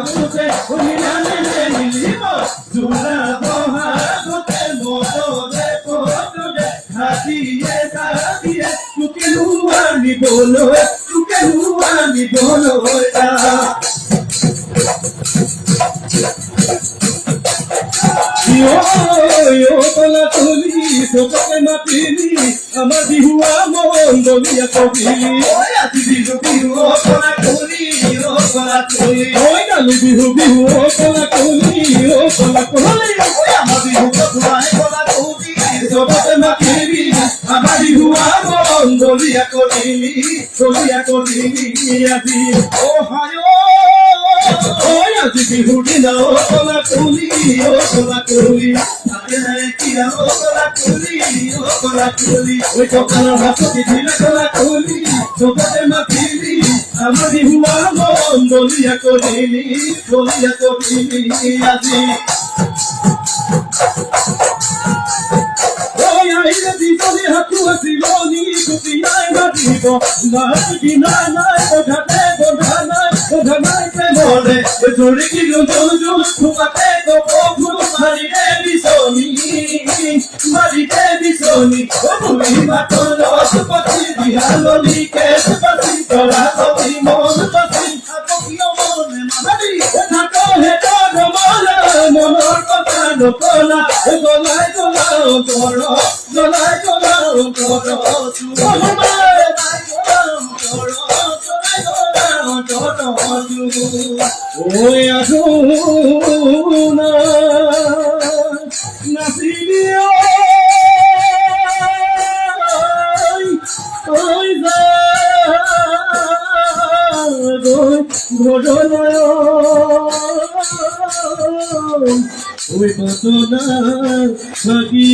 মুখে অভিমানে মিলিব জোড়া বহাগতে মনৰে পদৰে হাতিয়ে হাতিয়ে তোকে আনিবলৈ কলা তুলি চবকে মাতিলি আমাৰ বিহুৱা মন্দলীয়া কবিলি আজি বিহু কলা তুলি গালো বিহু কলা তুলি আমাৰ বিহু কলা তুলি চবকে মাতিলি আমাৰ বিহুৱা মন্দলীয়া কবিলি আজি আজি বিহুৰ দিনা কলা তুলি ওই সকালৰ হাততে দিলে কলা তুলি চবতে মাতিলি আমাৰ বিহুৱা মন্দলীয়া কৰিলি আজি আহিলে দীঘলী হাতু আছিলনি গুটি নাই মাতিব নাই বন্ধা নাই প্ৰেমৰে ধৰি কিলো জল থোকাতে কপু মাৰিলে বিচনী তুমি মাতৰ ৰস পাতি বিহালনি কেছ পাতি তৰা কবি মন পাতি মনে মাৰি থাকহে মনৰ কথা নকলা গলাই ওই আধুনা নাচিবি ওই ঘটনায় ওই ঘটনা থাকি